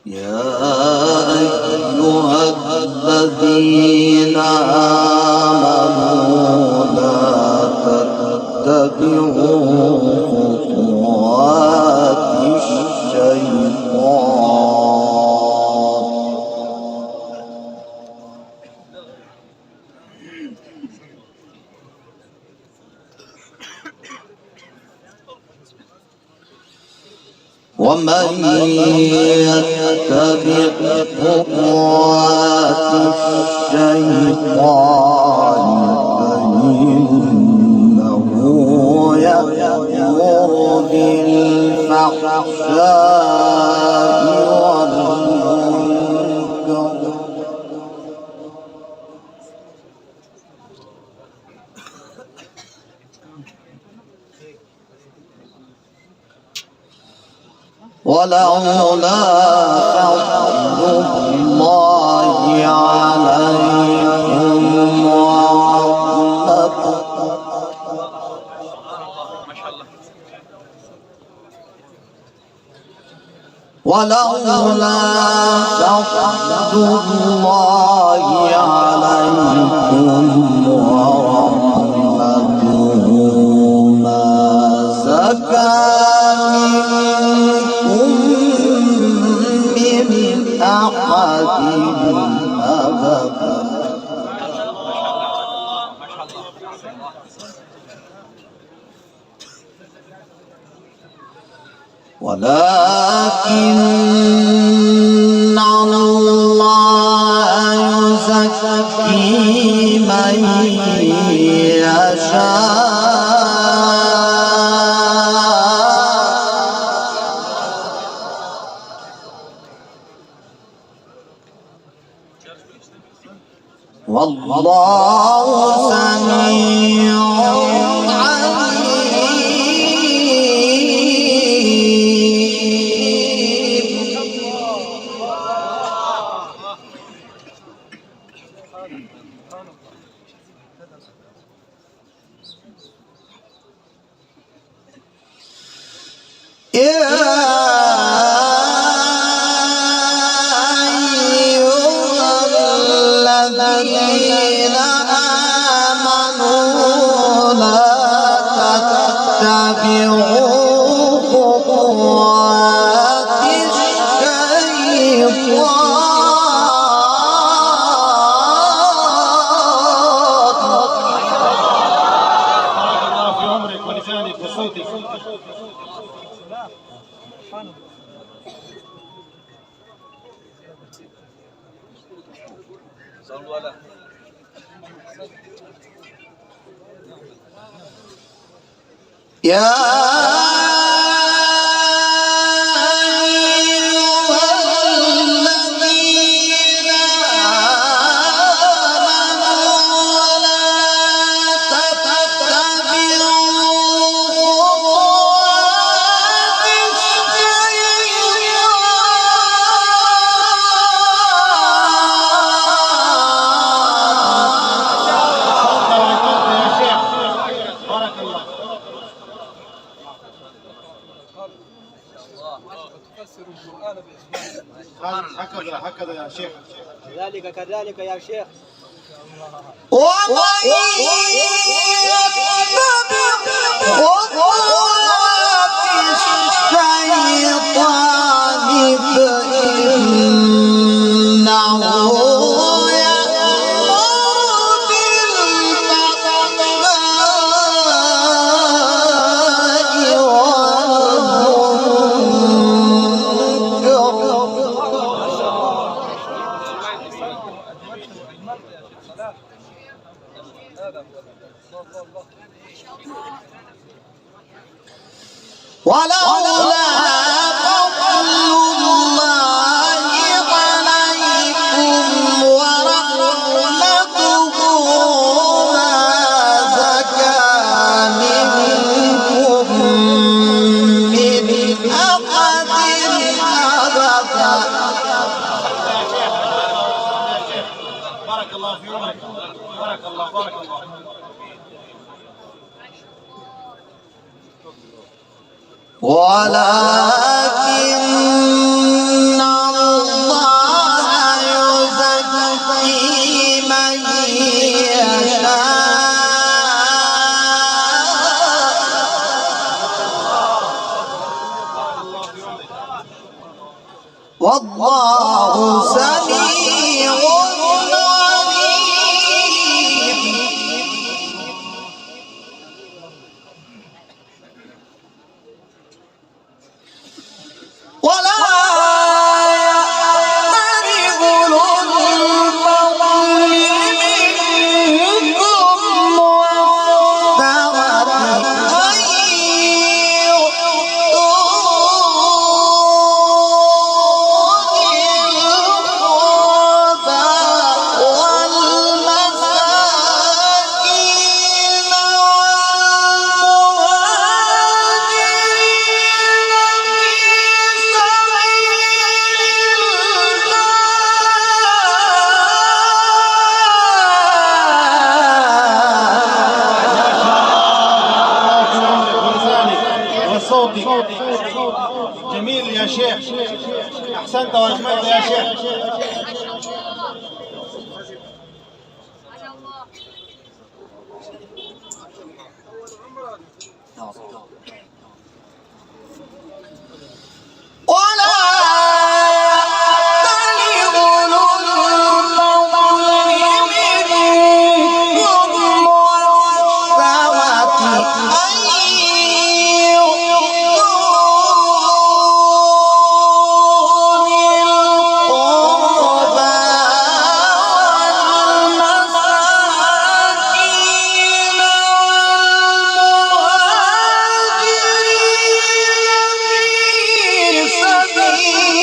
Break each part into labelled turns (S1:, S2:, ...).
S1: يا أيها الذين آمنوا لا تتبعوا خطوات الشيطان ومن يتبع خطوات الشيطان فإنه يأمر بالفحشاء والمنكر ولولا فضل الله عليكم ورحمته ولولا فضل الله عليكم ورحمته ما زكى أحد أبدا ولكن الله يزكي من يشاء والله سميع عليم الذين آمنوا لا تتبعوا خطوات الشيطان
S2: الله في عمرك ولسانك وصوتك.
S1: يا
S2: هكذا يا شيخ.
S3: كذلك يا شيخ.
S1: ومن يتبع خطوات الشيطان فإنه ولولا فضل الله عليكم ورحمته ما زكى منكم من أحد
S2: بارك الله بارك الله.
S1: ولكن الله يزكي من يشاء والله سميع عليم. ولا يأتل أولو الفضل منكم والسعة أن يؤتوا أولي القربى والمساكين
S2: والصوتي جميل يا شيخ، احسنت واجملت يا شيخ.
S1: ولا يأتل أولو الفضل منكم والسعة أن يؤتوا أولي القربى والمساكين والمهاجرين في سبيل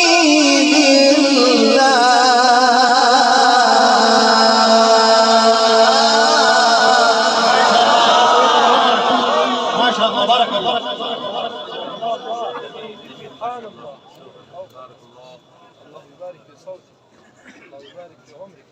S1: الله.
S2: ما شاء الله بارك الله.
S3: سبحان الله. بارك الله. الله يبارك في صوتك. الله يبارك في عمرك.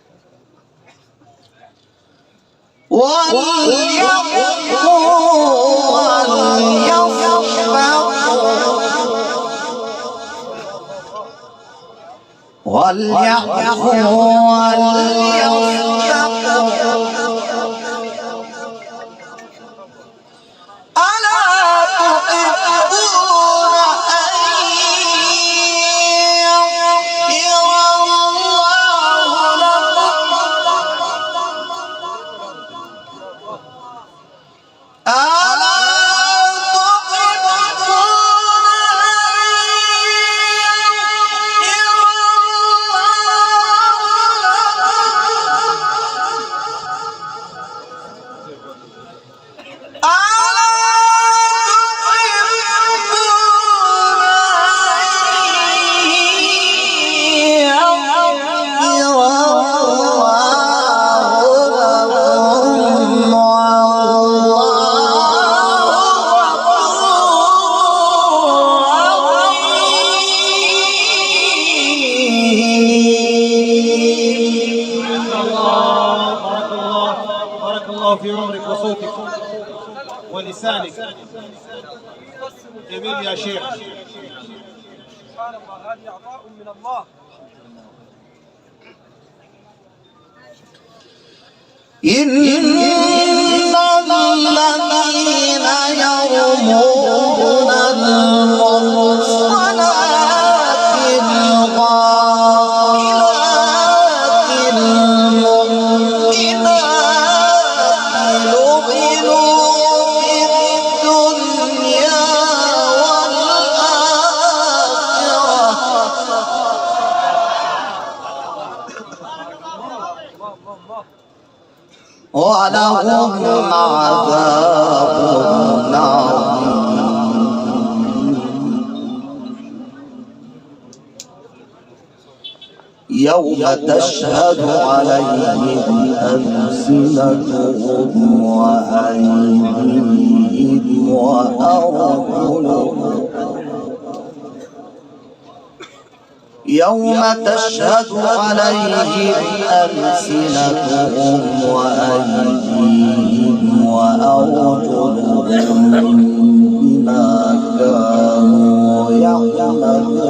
S1: وليعفوا وليصفحوا ألا تحبون أن يغفر الله لكم ألا تحبون
S2: بارك الله في عمرك وصوتك ولسانك. جميل يا شيخ.
S3: سبحان الله. هذه عطاء من الله.
S1: إن الذين يرمون المحصنات الغافلات المؤمنات لعنوا في الدنيا والآخرة ولهم عذاب يوم تشهد عليهم ألسنتهم وأيديهم وأرجلهم يوم تشهد عليهم ألسنتهم وأيديهم وأرجلهم بما كانوا يعملون.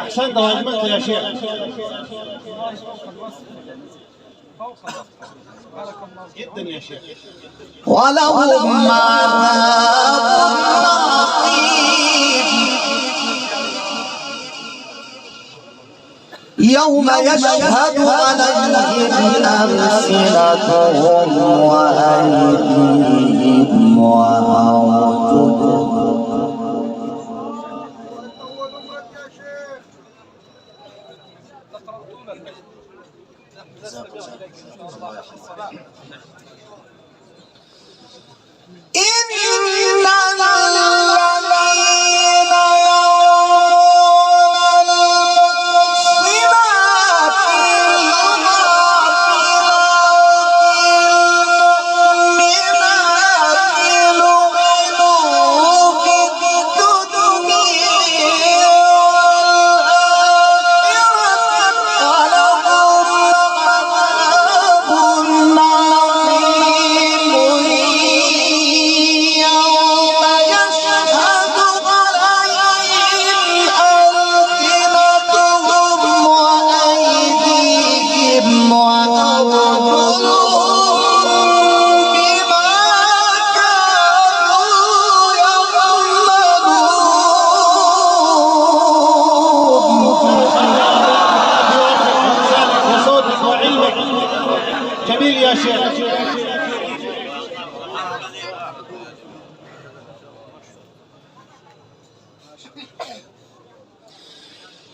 S2: أحسنت وأجملت يا شيخ. جدا يا شيخ.
S1: ولهم عذاب عظيم يوم يشهد عليهم ألسنتهم وأيديهم وأرجلهم.
S2: جميل يا شيخ.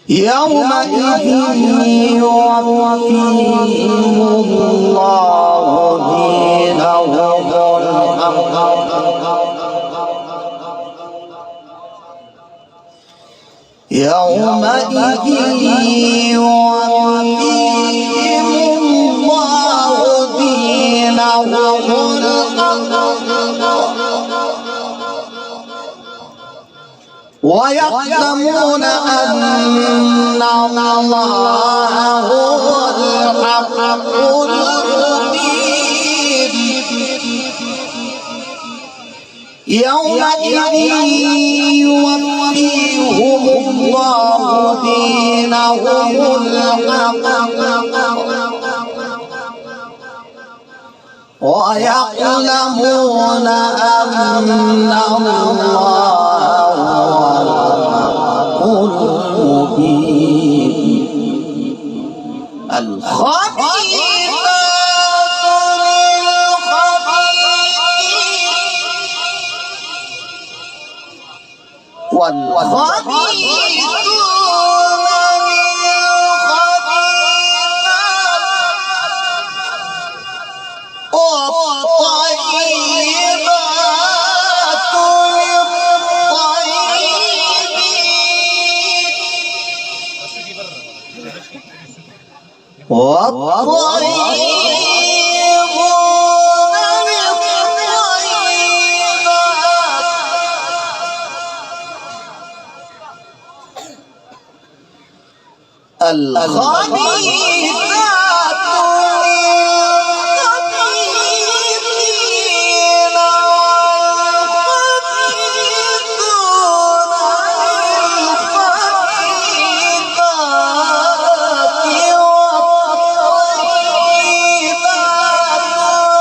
S1: يومئذ يوفيهم الله دينهم الحق يومئذ يوفيهم الله دينهم الحق ويعلمون أن الله هو الحق المبين. يومئذ يوفيهم الله دينهم الحق ويعلمون أن الله هو المبين. الخبيثات للخبيث والخبيثون للخبيثات والطيبات للطيبين والطيبون للطيبات الخبيثات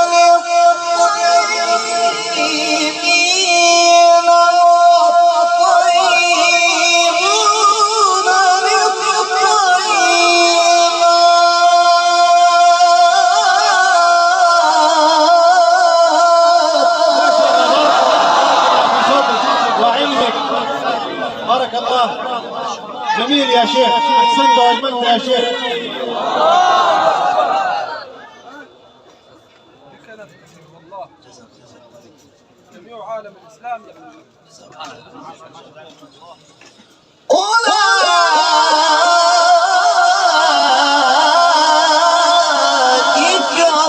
S1: للخبيثين والخبيثون للخبيثات
S2: جميل يا شيخ، احسنت واجملت يا شيخ.
S3: بكلام والله جميع عالم الاسلام يحمد.
S1: أولئك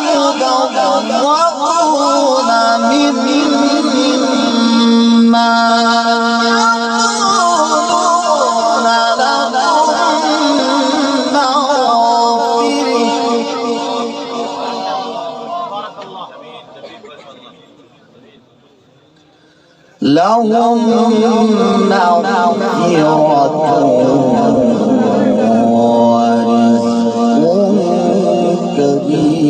S1: مبرؤون مما يقولون لهم مغفرة ورزق كريم.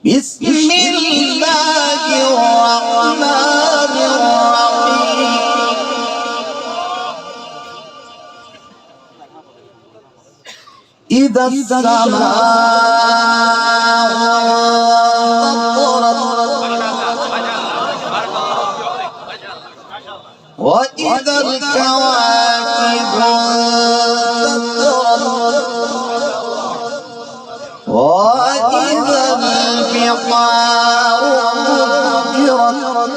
S1: بسم الله الرحمن الرحيم. إذا السماء وإذا الكواكب انتثرت وإذا البحار فجرت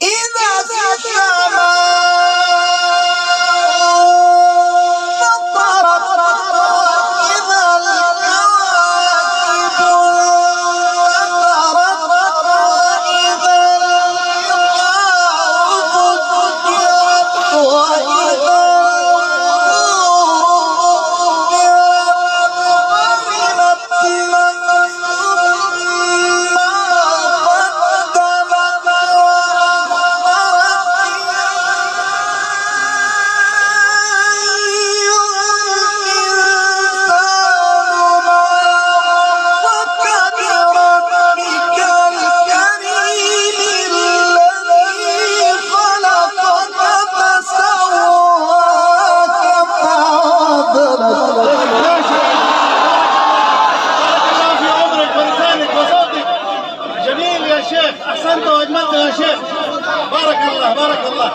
S1: إذا السماء
S2: احسنت واجملت يا شيخ. بارك الله بارك الله.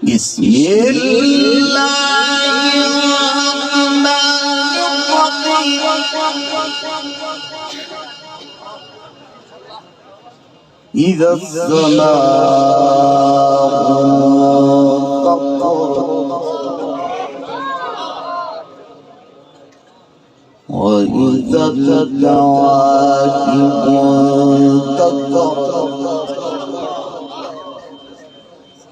S1: بسم الله الرحمن الرحيم. إذا السماء انفطرت وإذا الكواكب انتثرت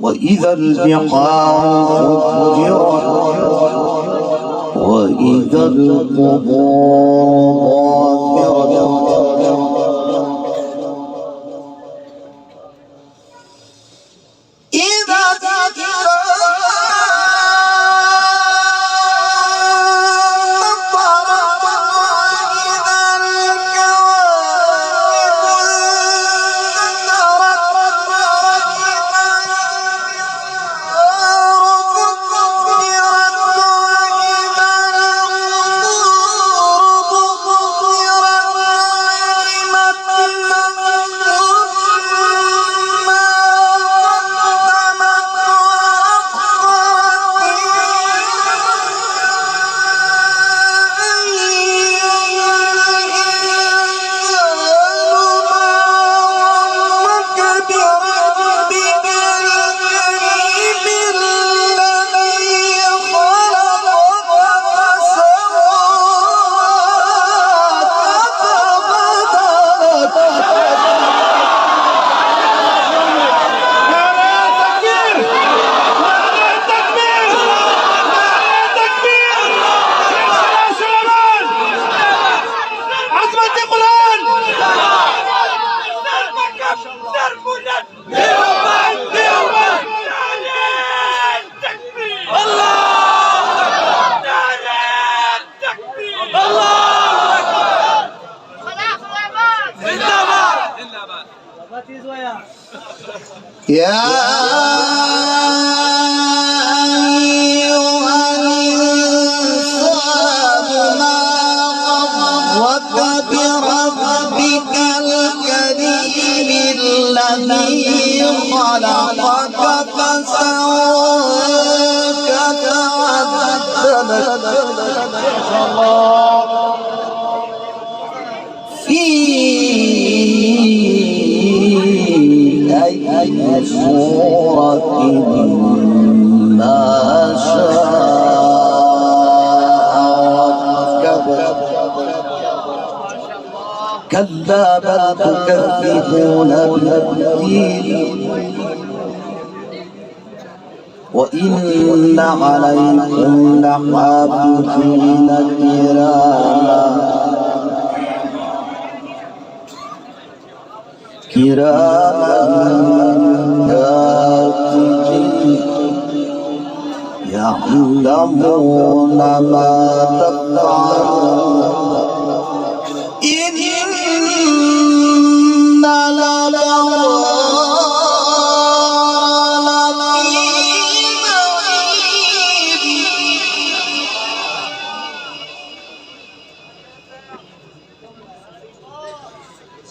S1: وإذا البحار فجرت وإذا القبور بعثرت إذا يا الذي خلقك فسواك فعدلك في أي صورة ما شاء ركبك كلا بل تكذبون بالدين وإن عليكم لحافظين كراما كاتبين يعلمون ما تفعلون إن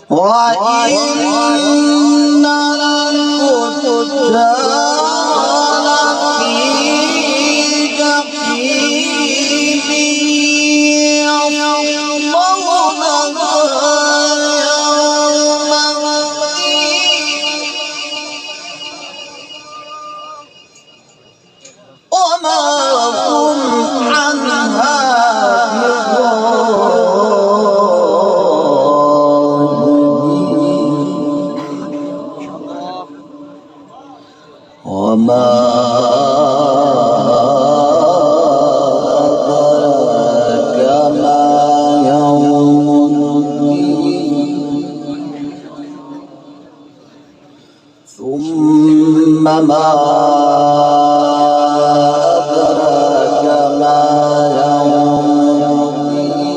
S1: وإن الفجار لفي جحيم يصلونها يوم الدين وما هم عنها وما أدراك ما يوم الدين ثم ما أدراك ما يوم الدين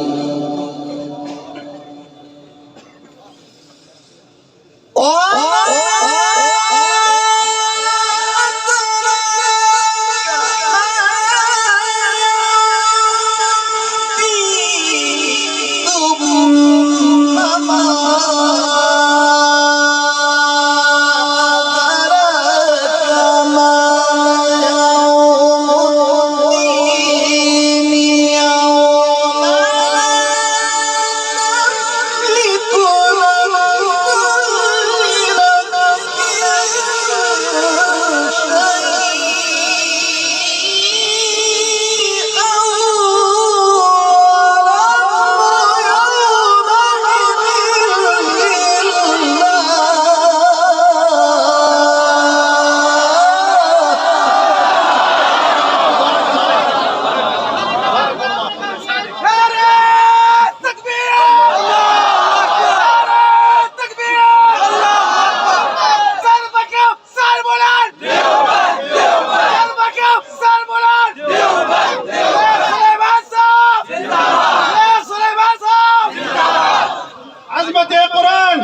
S2: عزمة يا قرآن،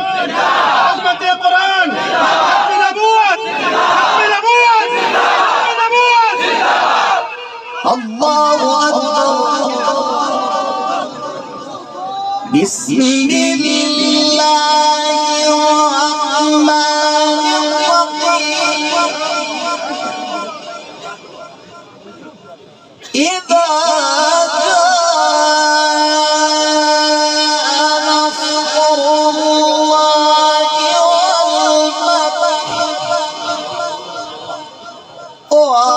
S2: عزمة يا قرآن، من أبوات، من أبوات، من أبوات.
S1: الله أكبر بسم الله الرحمن الرحيم إذا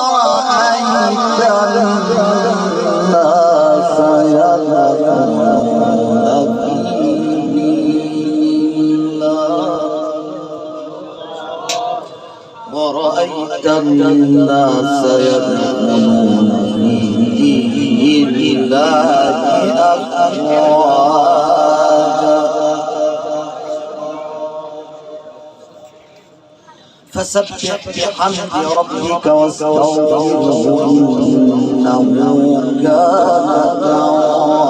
S1: ورأيت الناس يدخلون في دين الله ورأيت الناس يدخلون في دين الله أفواجا فسبح بحمد ربك واستغفره إنه كان توابا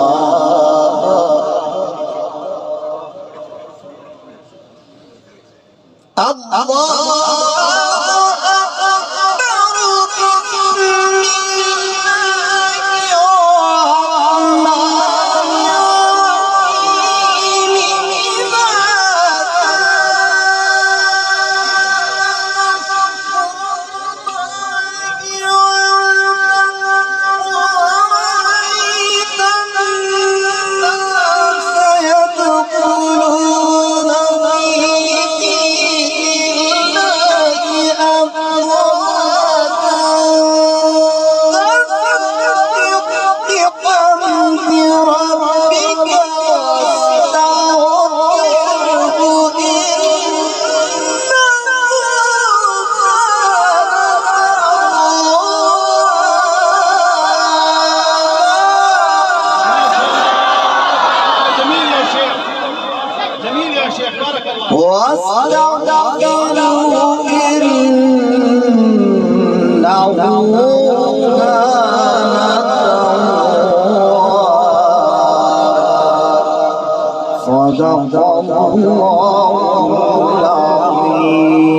S1: صدق الله العظيم.